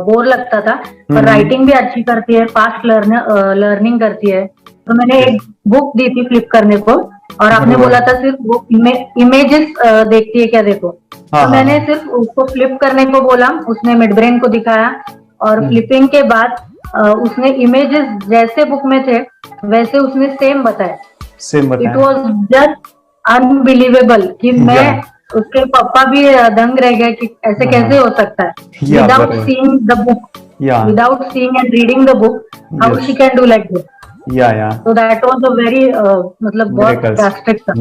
बोर लगता था, पर राइटिंग भी अच्छी करती है, फास्ट लर्निंग करती है. तो मैंने एक बुक दी थी फ्लिप करने को और आपने बोला था सिर्फ वो इमेजेस देखती है क्या, देखो. तो मैंने सिर्फ उसको फ्लिप करने को बोला, उसने मिड ब्रेन को दिखाया और फ्लिपिंग के बाद उसने इमेजेस जैसे बुक में थे वैसे उसने सेम बताया. इट वॉज जस्ट अनबिलीवेबल कि मैं उसके पापा भी दंग रह गए कि ऐसे कैसे हो सकता है. Without seeing the book, without seeing and reading the book, how she can do like this. So that was a very मतलब बहुत ड्रास्टिक था.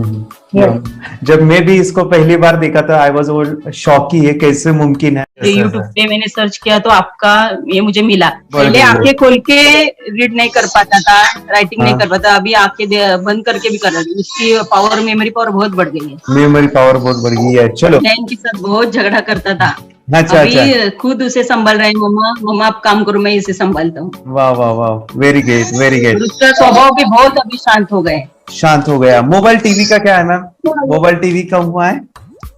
जब मैं भी इसको पहली बार देखा था आई वाज शॉक कि ये कैसे मुमकिन है. यूट्यूब पे मैंने सर्च किया तो आपका ये मुझे मिला. पहले आंखें खोल के रीड नहीं कर पाता था, राइटिंग नहीं कर पाता, अभी आंखें बंद करके भी कर रही है. उसकी पावर, मेमोरी पावर बहुत बढ़ गई है. मेमोरी पावर बहुत बढ़ गई है. चलो, बहन के साथ बहुत झगड़ा करता था. अच्छा, अभी खुद उसे संभाल रहे हैं. मम्मा आप काम करो, मैं इसे संभालता हूँ. वाह वाह वाह, वेरी ग्रेट वेरी ग्रेट. उसका स्वभाव भी बहुत अभी शांत हो गए. शांत हो गया. मोबाइल टीवी का क्या है मैम? मोबाइल टीवी कब हुआ है?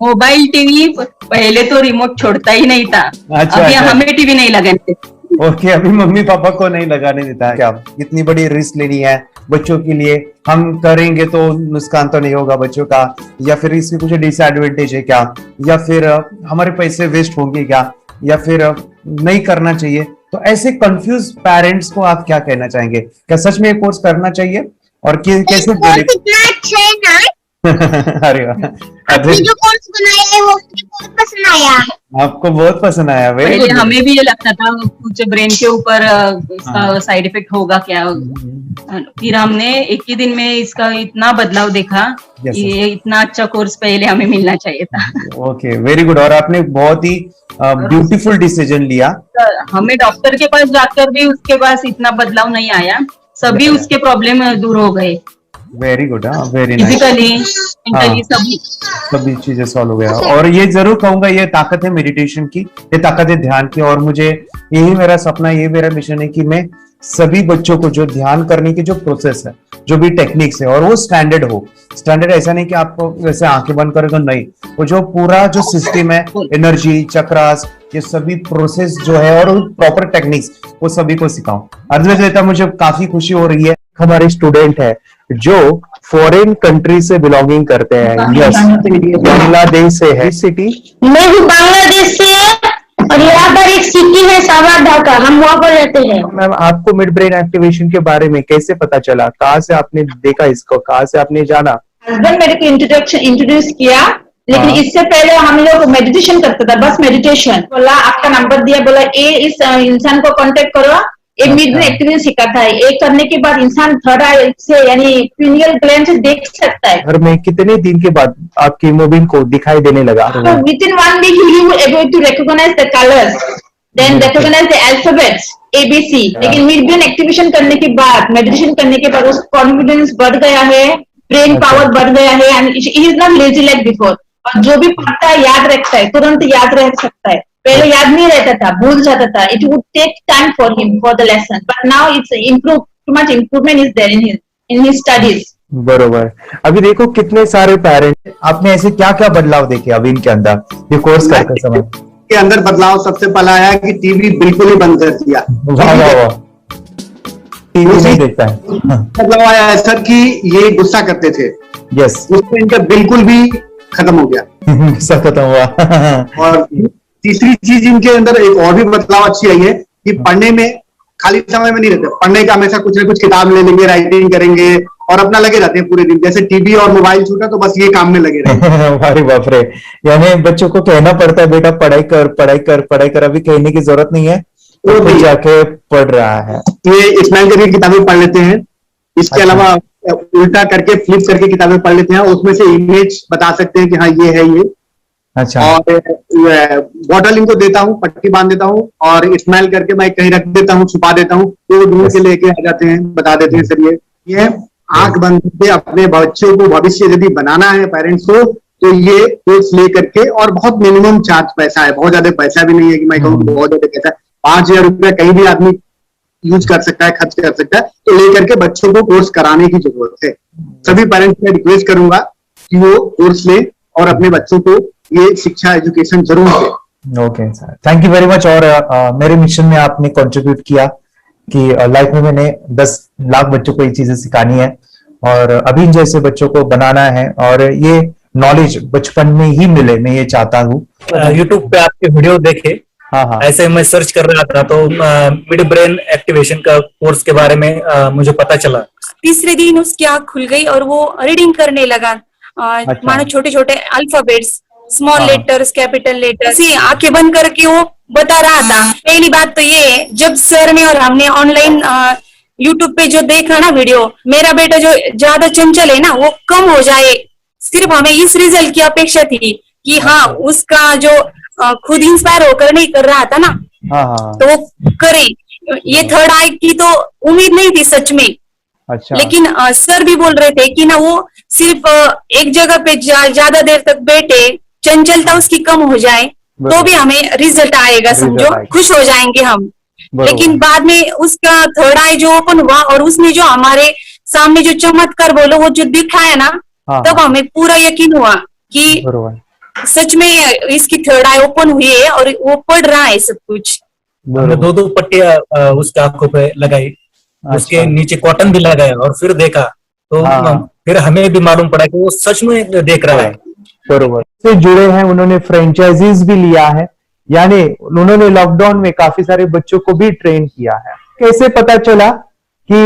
मोबाइल टीवी पहले तो रिमोट छोड़ता ही नहीं था. अभी हमें टीवी नहीं लगाने. ओके, अभी मम्मी पापा को नहीं लगाने देता है. क्या इतनी बड़ी रिस्क लेनी है बच्चों के लिए? हम करेंगे तो नुकसान तो नहीं होगा बच्चों का, या फिर इसकी कुछ डिसएडवांटेज है क्या, या फिर हमारे पैसे वेस्ट होंगे क्या, या फिर नहीं करना चाहिए? तो ऐसे कंफ्यूज पेरेंट्स को आप क्या कहना चाहेंगे? क्या सच में ये कोर्स करना चाहिए और कैसे? अरे आपने जो कोर्स बनाया है वो मुझे बहुत पसंद आया. आपको बहुत पसंद आया? पहले हमें भी ये लगता था कुछ ब्रेन के ऊपर इसका साइड इफेक्ट होगा क्या. फिर हमने एक ही दिन में इसका इतना बदलाव देखा. ये इतना अच्छा कोर्स पहले हमें मिलना चाहिए था. Okay, very good. और आपने बहुत ही ब्यूटीफुल डिसीजन लिया. हमें डॉक्टर के पास जाकर भी उसके पास इतना बदलाव नहीं आया. सभी उसके प्रॉब्लम दूर हो गए. Very good. Very nice. Physically सभी चीजें सॉल्व हो गया. और ये जरूर कहूंगा, ये ताकत है मेडिटेशन की, ये ताकत है ध्यान की. और मुझे यही मेरा सपना, ये मेरा मिशन है कि मैं सभी बच्चों को जो ध्यान करने की जो प्रोसेस है, जो भी टेक्निक्स है, और वो स्टैंडर्ड हो. स्टैंडर्ड ऐसा नहीं कि आपको वैसे आंखें बंद करेगा, नहीं. वो जो पूरा जो सिस्टम है, एनर्जी, चक्रास, ये सभी प्रोसेस जो है और प्रॉपर टेक्निक्स, वो सभी को सिखाऊं. अर्जुन, मुझे काफी खुशी हो रही है. हमारे स्टूडेंट है जो फॉरेन कंट्री से बिलोंगिंग करते हैं. यस, बांग्लादेश से है. सिटी मैं भी बांग्लादेश से और यहाँ पर एक सिटी है सावर ढाका, हम वहाँ पर रहते हैं. मैम, आपको मिड ब्रेन एक्टिवेशन के बारे में कैसे पता चला? कहाँ से आपने देखा इसको? कहाँ से आपने जाना? हस्बैंड मेरे को इंट्रोड्यूस किया, लेकिन इससे पहले हम लोग मेडिटेशन करते थे, बस मेडिटेशन. बोला आपका नंबर दिया, बोला ये इस इंसान को कांटेक्ट करो, ये मिड ब्रेन एक्टिवेशन सिखाता है. ये करने के बाद इंसान थर्ड आई से यानी पिनियल ग्लैंड से देख सकता है. घर में कितने दिन के बाद आपकी हीमोग्लोबिन को दिखाई देने लगा? Within 1 week you will able to recognize the colours, then recognize the alphabets ABC. लेकिन मिड ब्रेन एक्टिवेशन करने के बाद, मेडिटेशन करने के बाद उसका कॉन्फिडेंस बढ़ गया है, ब्रेन पावर बढ़ गया है, and he is not lazy like before. और जो भी पढ़ता है याद रखता है, तुरंत याद रह सकता है. पहले याद नहीं रहता था, भूल जाता था. It would take time for him for the lesson, but now it's improved. Too much improvement is there in his studies. बरोबर. अभी देखो कितने सारे पेरेंट्स, आपने ऐसे क्या क्या बदलाव देखे अभी इनके अंदर ये कोर्स करते समय? के अंदर बदलाव सबसे पहला आया कि टीवी बिल्कुल ही बंद कर दिया. वाह वाह वाह, टीवी नहीं देखता है. बदलाव आया है सर कि ये गुस्सा करते थे. यस, उसमें इनका बिल्कुल भी खत्म हो गया. गुस्सा खत्म हुआ. और तीसरी चीज इनके अंदर एक और भी बदलाव अच्छी आई है कि पढ़ने में खाली समय में नहीं रहते, पढ़ने का हमेशा कुछ ना कुछ किताब ले लेंगे, राइटिंग करेंगे और अपना लगे रहते हैं पूरे दिन. जैसे टीवी और मोबाइल छूटा तो बस ये काम में लगे रहते. अरे बाप रे, यानी बच्चों को कहना पड़ता है बेटा पढ़ाई कर पढ़ाई कर पढ़ाई कर, अभी कहने की जरूरत नहीं है, वो तो जाके पढ़ रहा है. ये स्माइल करके किताबें पढ़ लेते हैं. इसके अलावा उल्टा करके फ्लिप करके किताबें पढ़ लेते हैं, उसमें से इमेज बता सकते हैं कि हाँ ये है ये. अच्छा. और बॉटल इनको देता हूँ, पट्टी बांध देता हूँ और स्माइल करके मैं कहीं रख देता हूँ, छुपा देता हूँ, तो ढूंढ के लेके आ जाते हैं, बता देते हैं सर ये आंख बंद करके अपने बच्चों को भविष्य यदि बनाना है पेरेंट्स को तो ये कोर्स ले करके. और बहुत मिनिमम चार्ज पैसा है, बहुत ज्यादा पैसा भी नहीं है कि मैं कहूँ बहुत ज्यादा पैसा है. 5,000 रुपया कहीं भी आदमी यूज कर सकता है, खर्च कर सकता है. तो लेकर के बच्चों को कोर्स कराने की जरूरत है. सभी पेरेंट्स में रिक्वेस्ट करूंगा कि वो कोर्स ले और अपने बच्चों को ये शिक्षा एजुकेशन जरूर दे. Okay sir, thank you very much. और मेरे मिशन में आपने कंट्रीब्यूट किया कि लाइफ में मैंने 10 लाख बच्चों को ये चीजें सिखानी है और अभी जैसे बच्चों को बनाना है और ये नॉलेज बचपन में ही मिले, मैं ये चाहता हूँ. यूट्यूब पे आपके वीडियो देखे, हाँ, ऐसे मैं सर्च कर रहा था तो मिड ब्रेन एक्टिवेशन का कोर्स के बारे में मुझे पता चला. तीसरे दिन उसकी आंख खुल गई और वो रीडिंग करने लगा. मानो छोटे छोटे alphabets, small letters, capital letters, आंखें बंद करके वो बता रहा था. पहली बात तो ये, जब सर ने और हमने ऑनलाइन यूट्यूब पे जो देखा ना वीडियो, मेरा बेटा जो ज्यादा चंचल है ना वो कम हो जाए, सिर्फ हमें इस रिजल्ट की अपेक्षा थी कि हाँ उसका जो खुद इंस्पायर होकर नहीं कर रहा था ना, तो वो करे. ये थर्ड आई की तो उम्मीद नहीं थी सच में. अच्छा. लेकिन सर भी बोल रहे थे कि ना वो सिर्फ एक जगह पे ज्यादा देर तक बैठे, चंचलता उसकी कम हो जाए तो भी हमें रिजल्ट आएगा, समझो खुश हो जाएंगे हम. लेकिन बाद में उसका थर्ड आई जो ओपन हुआ और उसने जो हमारे सामने जो चमत्कार बोलो वो जो दिखाया ना, तब हमें पूरा यकीन हुआ कि सच में इसकी थर्ड आई ओपन हुई है और वो पढ़ रहा है सब कुछ. हमने 2 पट्टियां उसके आंखों पे लगाई, उसके नीचे कॉटन भी लगाया और फिर देखा तो फिर हमें भी मालूम पड़ा कि वो सच में देख रहा है. बरोबर से जुड़े हैं, उन्होंने फ्रेंचाइजीज भी लिया है, यानी उन्होंने लॉकडाउन में काफी सारे बच्चों को भी ट्रेन किया है. कैसे पता चला कि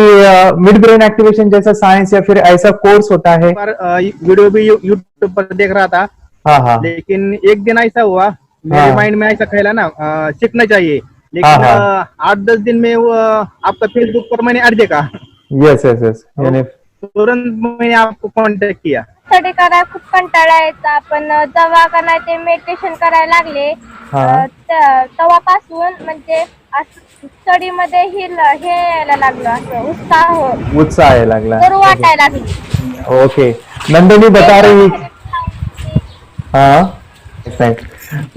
मिड ब्रेन एक्टिवेशन जैसा साइंस या फिर ऐसा कोर्स होता है? वीडियो भी यूट्यूब पर देख रहा था. हाँ. लेकिन एक दिन ऐसा हुआ मेरे माइंड में ऐसा ख्याल है ना सीखना चाहिए, लेकिन 8-10 दिन में वो आपका फेसबुक पर मैंने ऐड देखा. यस यस यस, यानी तुरंत मैंने आपको कॉन्टॅक्ट किया. स्टडी करायला खूप कंटाळा यायचा, पण जेव्हा का नाही ते मेडिटेशन करायला लागले तेव्हापासून म्हणजे स्टडी मध्ये हे यायला लागलं, असं उत्साह यायला लागला, बरं वाटायला लागली. ओके. नंदिनी बता रही, हाँ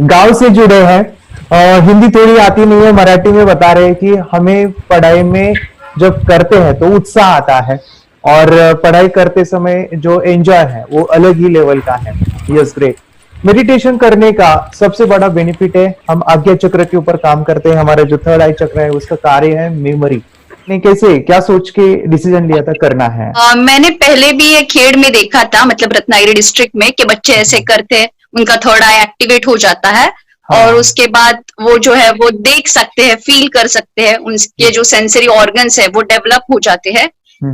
गांव से जुड़े हैं, हिंदी थोड़ी आती नहीं है, मराठी में बता रहे हैं कि हमें पढ़ाई में जब करते हैं तो उत्साह आता है और पढ़ाई करते समय जो एंजॉय है वो अलग ही लेवल का है. Yes, great. मेडिटेशन करने का सबसे बड़ा बेनिफिट है, हम आज्ञा चक्र के ऊपर काम करते हैं, हमारा जो थर्ड आई चक्र है उसका कार्य है मेमोरी. ने कैसे क्या सोच के डिसीजन लिया था करना है? मैंने पहले भी ये खेड़ में देखा था, मतलब रत्नागिरी डिस्ट्रिक्ट में, कि बच्चे ऐसे करते हैं, उनका थर्ड आई एक्टिवेट हो जाता है. और उसके बाद वो जो है वो देख सकते हैं, फील कर सकते हैं, उनके जो सेंसरी ऑर्गन्स है वो डेवलप हो जाते हैं.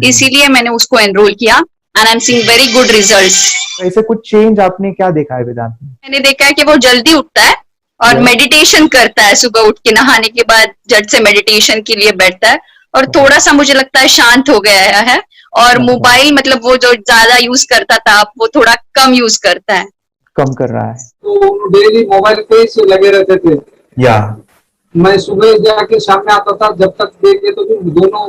इसीलिए मैंने उसको एनरोल किया and I am seeing very good results. ऐसे कुछ चेंज आपने क्या देखा है वेदांत? मैंने देखा है कि वो जल्दी उठता है और मेडिटेशन करता है. सुबह उठ के नहाने के बाद झट से मेडिटेशन के लिए बैठता है और थोड़ा सा मुझे लगता है शांत हो गया है. और मोबाइल मतलब वो जो ज्यादा यूज करता था वो थोड़ा कम यूज करता है, कम कर रहा है. तो डेली मोबाइल पे ही लगे रहते थे. या मैं सुबह जाके शाम में आता था, जब तक देखे तो दोनों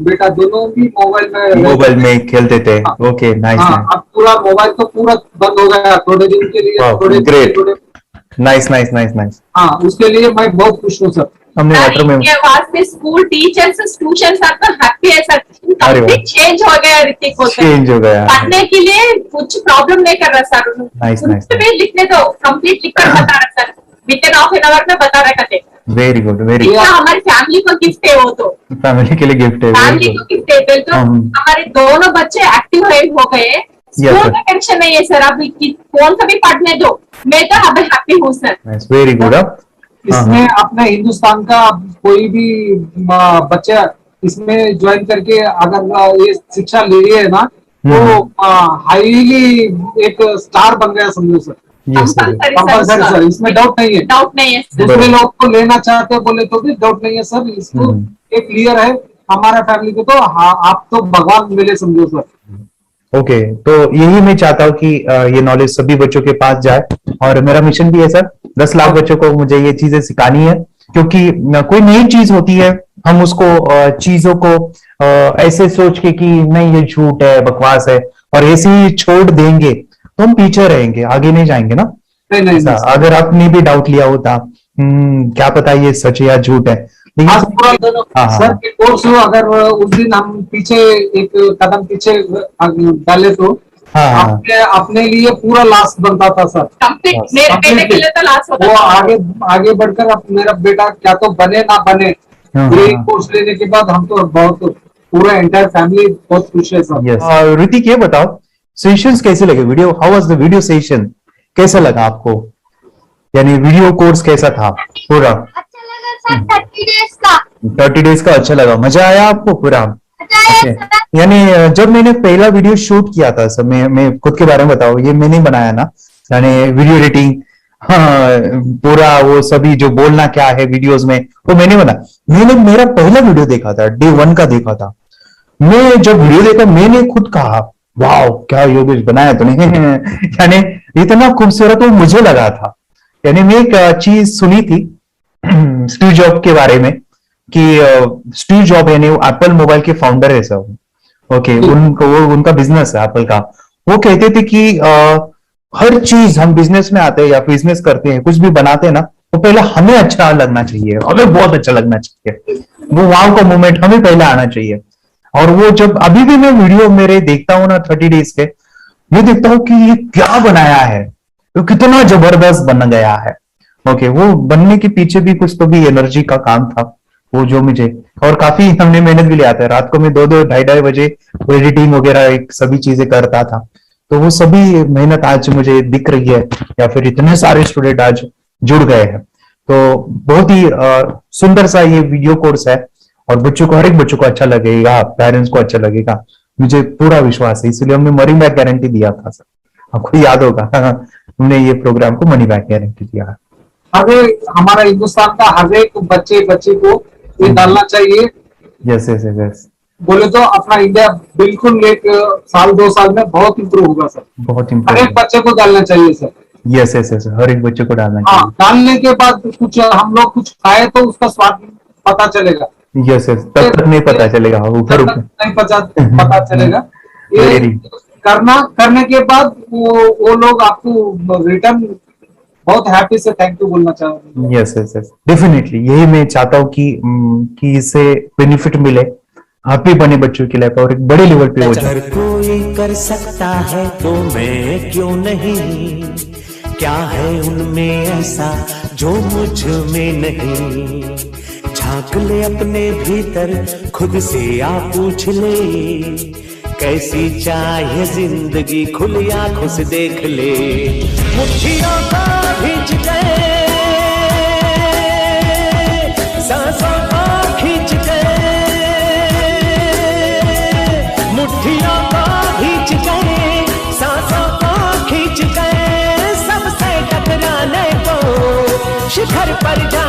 बेटा दोनों भी मोबाइल में खेलते थे. Okay, nice. अब पूरा मोबाइल तो पूरा बंद हो गया थोड़े दिन के लिए. Great nice nice nice nice. हाँ, उसके लिए मैं बहुत खुश हूँ सर। हमने वाटर में इनके वास्ते स्कूल टीचर्स स्टूडेंट सब हैप्पी है सर। अरे वाह। कंप्लीट चेंज हो गया ऋतिक को सर। चेंज हो गया। पढ़ने के लिए कुछ प्रॉब्लम नहीं कर रहा सर। Nice nice. कुछ भी लिखने दो, कंप्लीट लिखकर बता रहा sir. With in half an hour में बता रहा कहते। Very good very good. हमारी फैमिली को गिफ्ट है वो तो। फैमिली के लिए गिफ्ट है। फैमिली को गिफ्ट है तो हमारे दोनों बच्चे एक्टिव हो गए। स्कूल का टेंशन नहीं है सर। अभी कौन सा भी पढ़ने दो, मैं तो अभी हैप्पी हूँ सर। Very good. इसमें अपने हिंदुस्तान का कोई भी बच्चा इसमें ज्वाइन करके अगर ये शिक्षा ले है ना, तो हाईली एक स्टार बन गया समझो सर। कंपल्सरी सर, इसमें डाउट नहीं है। डाउट नहीं है। दूसरे लोग को लेना चाहते हो बोले तो भी डाउट नहीं है सर। इसको एक क्लियर है हमारा फैमिली को तो। हाँ, आप तो भगवान मिले समझो सर। ओके, तो यही मैं चाहता हूँ कि ये नॉलेज सभी बच्चों के पास जाए, और मेरा मिशन भी है सर, 10 लाख बच्चों को मुझे ये चीजें सिखानी है। क्योंकि कोई नई चीज होती है, हम उसको चीजों को ऐसे सोच के कि नहीं ये झूठ है, बकवास है, और ऐसे ही छोड़ देंगे तो हम पीछे रहेंगे, आगे नहीं जाएंगे ना। नहीं। अगर आपने भी डाउट लिया होता, क्या पता ये सच है या झूठ है। सर के कोर्स हो, अगर उस दिन हम पीछे एक कदम पीछे डाले तो अपने लिए पूरा लास्ट बनता था सर। मेरे बेटे के लिए तो लास्ट होता था। वो आगे बढ़कर अब मेरा बेटा क्या तो बने ना बने, ये कोर्स लेने के बाद हम तो बहुत पूरा एंटायर फैमिली बहुत खुश है सर। ऋतिक ये बताओ, सेशंस कैसे लगे? Video, how was the video session? कैसा लगा आपको? यानी वीडियो कोर्स कैसा था पूरा? अच्छा लगा सर। 30 डेज का 30 डेज का अच्छा लगा, मजा आया आपको पूरा? यानी जब मैंने पहला वीडियो शूट किया था सर, मैं खुद के बारे में बताओ, ये मैंने बनाया ना, यानी वीडियो एडिटिंग, हाँ, पूरा वो सभी जो बोलना क्या है वीडियोस में वो मैंने बना। मैंने मेरा पहला वीडियो देखा था, डे 1 का देखा था। मैं जब वीडियो देखा मैंने खुद कहा वाह क्या योगेश बनाया तूने। यानी इतना खूबसूरत वो मुझे लगा था। यानी मैं एक चीज सुनी थी स्टीव जॉब के बारे में कि स्टीव जॉब यानी वो एप्पल मोबाइल के फाउंडर है सब। ओके, उनका बिजनेस है एप्पल का। वो कहते थे कि हर चीज हम बिजनेस में आते हैं या बिजनेस करते हैं, कुछ भी बनाते हैं ना, तो पहले हमें अच्छा लगना चाहिए, हमें बहुत अच्छा लगना चाहिए, वो वाव का मोमेंट हमें पहले आना चाहिए। और वो जब अभी भी मैं वीडियो मेरे देखता हूँ ना 30 डेज के, ये देखता हूँ कि ये क्या बनाया है, तो कितना जबरदस्त बन गया है। ओके, वो बनने के पीछे भी कुछ तो भी एनर्जी का काम था वो, जो मुझे, और काफी हमने मेहनत भी लिया था। रात को मैं 2-2 ढाई बजे एडिटिंग वगैरह सब चीजें करता था। तो वो सभी मेहनत आज मुझे दिख रही है, या फिर इतने सारे स्टूडेंट आज जुड़ गए हैं। तो बहुत ही सुंदर सा ये वीडियो कोर्स है, और बच्चों को, हर एक बच्चों को अच्छा लगेगा, पेरेंट्स को अच्छा लगेगा, मुझे पूरा विश्वास है। इसलिए हमने मनी बैक गारंटी दिया था सर, आपको याद होगा। हमने ये प्रोग्राम को मनी बैक गारंटी दिया है। हमारा हिंदुस्तान का हर एक बच्चे को ये डालना चाहिए। यस बोले तो अपना इंडिया बिल्कुल 1 साल 2 साल में बहुत इम्प्रूव होगा सर। बहुत हर इम्पोर्टेंट। एक बच्चे को डालना चाहिए सर। यस हर एक बच्चे को डालना चाहिए। हाँ, डालने के बाद कुछ हम लोग कुछ खाए तो उसका स्वाद पता चलेगा। यस तब तक नहीं पता चलेगा, ऊपर नहीं पता चलेगा। ये करने के बाद वो लोग आपको रिटर्न बहुत हैप्पी से थैंक यू बोलना चाहूंगा। यस डेफिनेटली, यही मैं चाहता हूँ कि इससे बेनिफिट मिले हैप्पी बने बच्चों के लिए, और एक बड़े लेवल पे हो जाए। अगर कोई कर सकता है तो मैं क्यों नहीं, क्या है उनमें ऐसा जो मुझ में नहीं। झांक ले अपने भीतर, खुद से आ पूछ ले, कैसी चाहिए जिंदगी, खुली आंखों से देख ले। मुट्ठियों को खींच के, सांसों को खींच के, मुट्ठियों को खींच के, सांसों को खींच के, सबसे टकराने को शिखर पर जा